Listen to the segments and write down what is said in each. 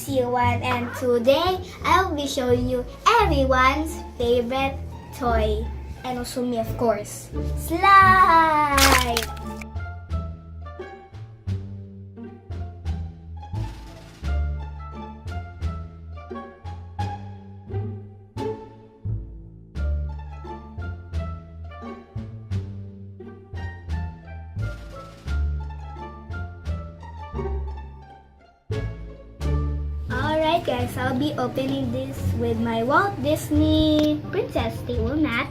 it's Yuan, and today I will be showing you everyone's favorite toy, and also me, of course, slime. Alright guys, I'll be opening this with my Walt Disney Princess table mat.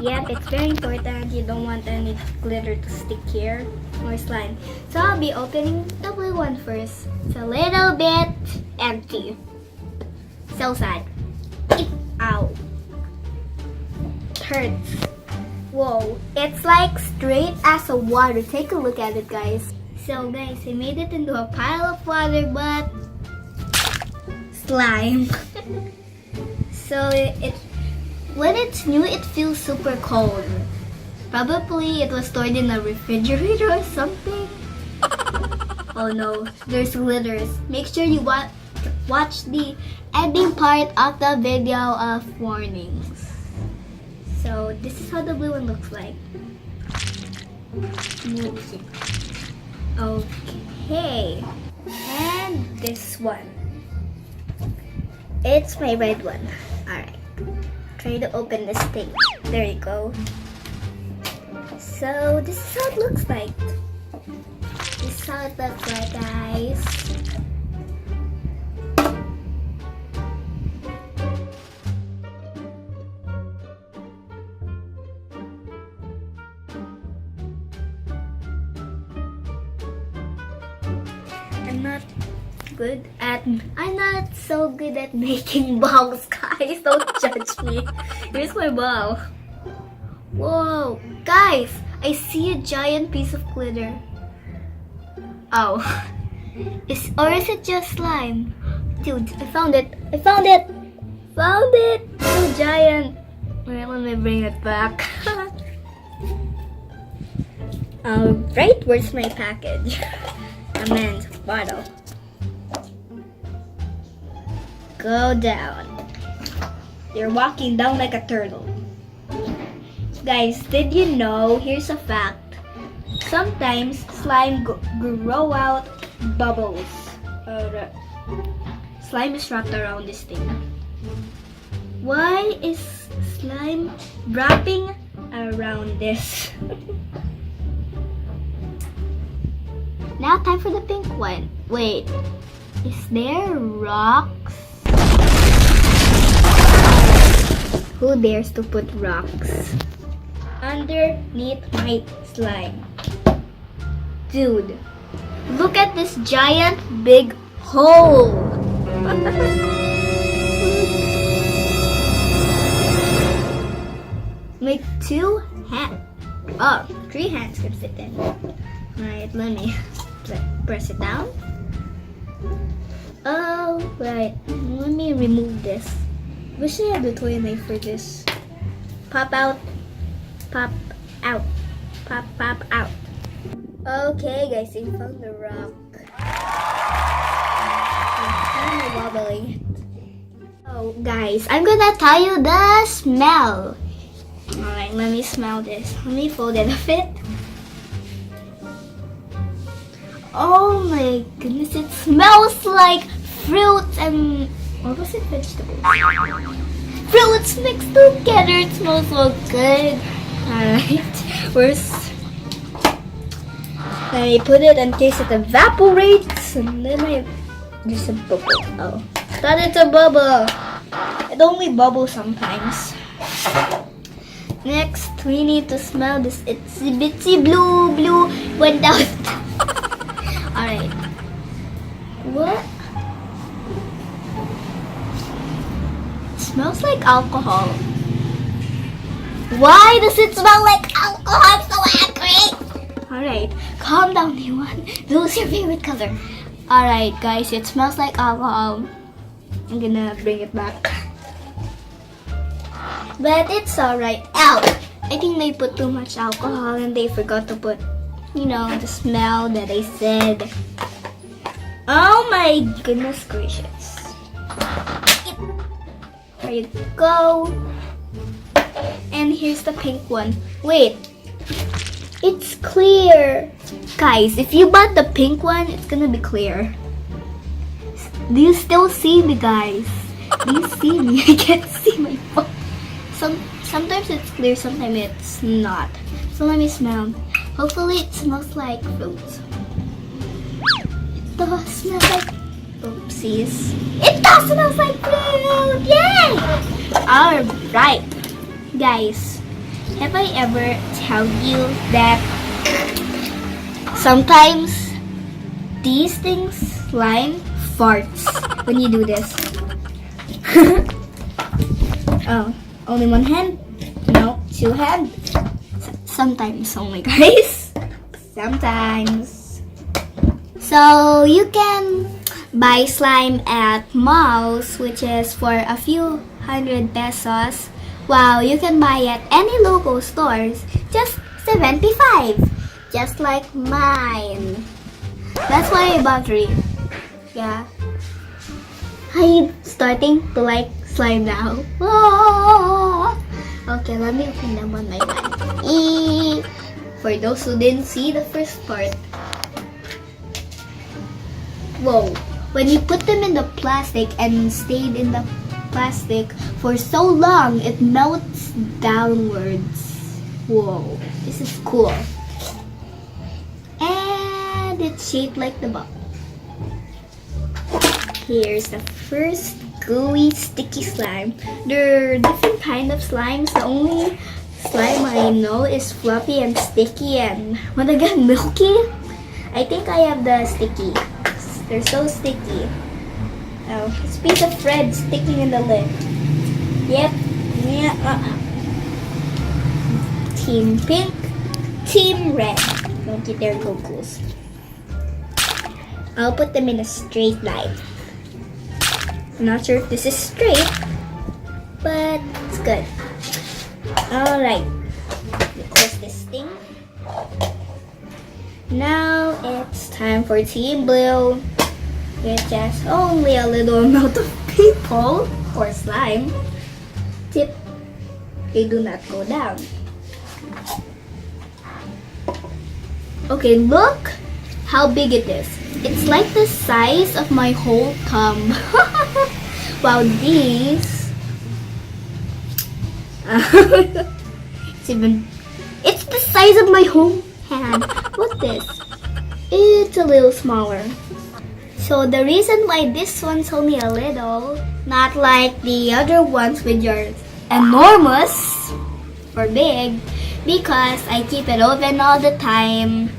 Yep, it's very important. You don't want any glitter to stick here or slime. So I'll be opening the blue one first. It's a little bit empty. So sad. Ow. It hurts. Whoa, it's like straight as a water. Take a look at it, guys. So guys, I made it into a pile of water, but slime. So when it's new, it feels super cold. Probably it was stored in a refrigerator or something. Oh no, there's glitters. Make sure you watch the ending part of the video of warnings. So this is how the blue one looks like. Okay, and this one. It's my red one. Alright. Try to open this thing. There you go. So this is how it looks like. This is how it looks like, guys. I'm not so good at making balls, guys. Don't judge me. Here's my ball. Whoa, guys, I see a giant piece of glitter. Oh, is it just slime? Dude, I found it. Found it. So giant. Wait, let me bring it back. Alright, where's my package? A men's bottle. Go down. You're walking down like a turtle. Guys, did you know, here's a fact. Sometimes slime grow out bubbles. Slime is wrapped around this thing. Why is slime wrapping around this? Now time for the pink one. Wait, is there rocks? Who dares to put rocks underneath my slime? Dude, look at this giant big hole. Make 2 hands. Oh, 3 hands can fit in. Alright, let me press it down. Oh, right. Let me remove this. Wish I had the toy knife for this. Pop out. Pop out. Pop out. Okay, guys, I found the rock. It's kind of wobbly. Oh, guys, I'm gonna tell you the smell. Alright, let me smell this. Let me fold it a bit. Oh my goodness, it smells like fruits and... what was it? Vegetables. Fruits mixed together. It smells so good. Alright. Let me put it in case it evaporates. And then there's a bubble. Oh. Thought it's a bubble. It only bubbles sometimes. Next, we need to smell this itsy bitsy blue went out. Alright. What? Smells like alcohol. Why does it smell like alcohol? I'm so angry. Alright, calm down, Yuan. Who's your favorite color? Alright, guys, it smells like alcohol. I'm gonna bring it back. But it's alright. Ow! I think they put too much alcohol and they forgot to put, the smell that I said. Oh my goodness gracious. you go. And here's the pink one. Wait, it's clear. Guys, if you bought the pink one, it's gonna be clear. Do you still see me, guys? Do you see me? I can't see my phone. Sometimes it's clear, sometimes it's not. So let me smell. Hopefully it smells like fruit. It does smell like... Oopsies. It does smell like fruit! Yay! Alright. Guys, have I ever tell you that sometimes these things slime farts when you do this? Oh, only one hand? No, two hands. Sometimes only, guys. Sometimes. So you can buy slime at malls, which is for a few hundred pesos. Wow, you can buy at any local stores, just 75, just like mine. That's why I bought 3. Yeah. I'm starting to like slime now. Oh! Okay, let me open them one by one. For those who didn't see the first part. Whoa. When you put them in the plastic and stayed in the plastic for so long, it melts downwards. Whoa, this is cool. And it's shaped like the ball. Here's the first gooey sticky slime. There are different kind of slimes. The only slime I know is floppy and sticky and what again, milky. I think I have the sticky. They're so sticky. Oh, it's a piece of thread sticking in the lid. Yep. Yeah. Team pink, team red. Don't you dare go close. I'll put them in a straight line. I'm not sure if this is straight, but it's good. Alright. Close this thing. Now it's time for team blue. Which has only a little amount of people or slime. Tip, they do not go down. Okay, look how big it is. It's like the size of my whole thumb. Wow, these... it's the size of my whole hand. What's this? It's a little smaller. So the reason why this one's only a little, not like the other ones which are enormous or big, because I keep it open all the time.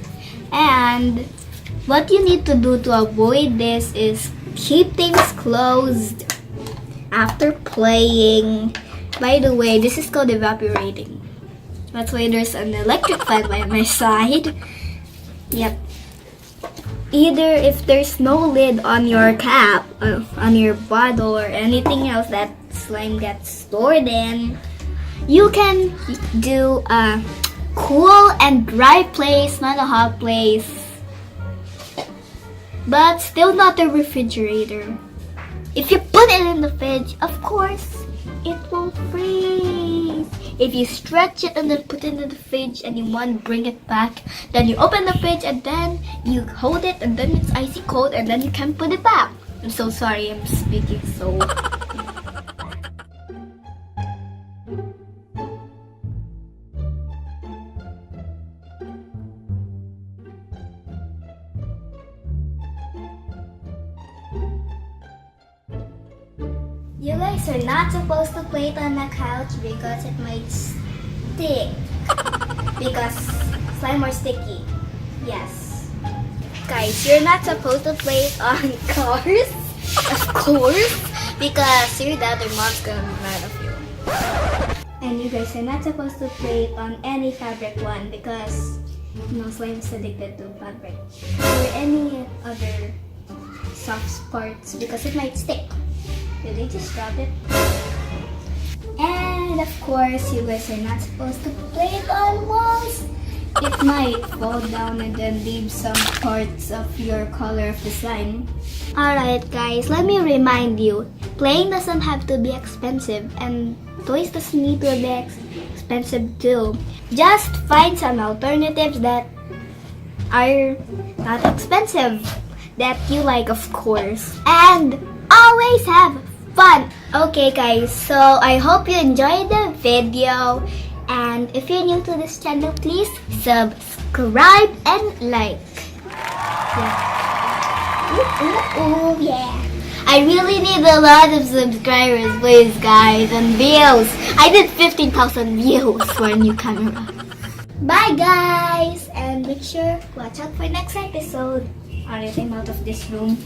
And what you need to do to avoid this is keep things closed after playing. By the way, this is called evaporating. That's why there's an electric fan by my side. Yep. Either if there's no lid on your cap, on your bottle or anything else that slime gets stored in, you can do a cool and dry place, not a hot place. But still not a refrigerator. If you put it in the fridge, of course, it will freeze. If you stretch it and then put it in the fridge and you want to bring it back, then you open the fridge and then you hold it and then it's icy cold and then you can put it back. I'm so sorry I'm speaking so... You guys are not supposed to play it on the couch because it might stick. Because slime are sticky. Yes. Guys, you're not supposed to play it on cars. Of course. Because your dad or mom's gonna be mad of you. And you guys are not supposed to play it on any fabric one because slime is addicted to fabric. Or any other soft parts because it might stick. Did they just drop it? And of course, you guys are not supposed to play it on walls. It might fall down and then leave some parts of your color of the slime. Alright guys, let me remind you. Playing doesn't have to be expensive, and toys doesn't need to be expensive too. Just find some alternatives that are not expensive, that you like, of course. And always have fun! Okay guys, so I hope you enjoyed the video. And if you're new to this channel, please subscribe and like. Yeah. Ooh, yeah. I really need a lot of subscribers, please, guys, and views. I did 15,000 views for a new camera. Bye, guys, and make sure watch out for next episode. Alright, I'm out of this room.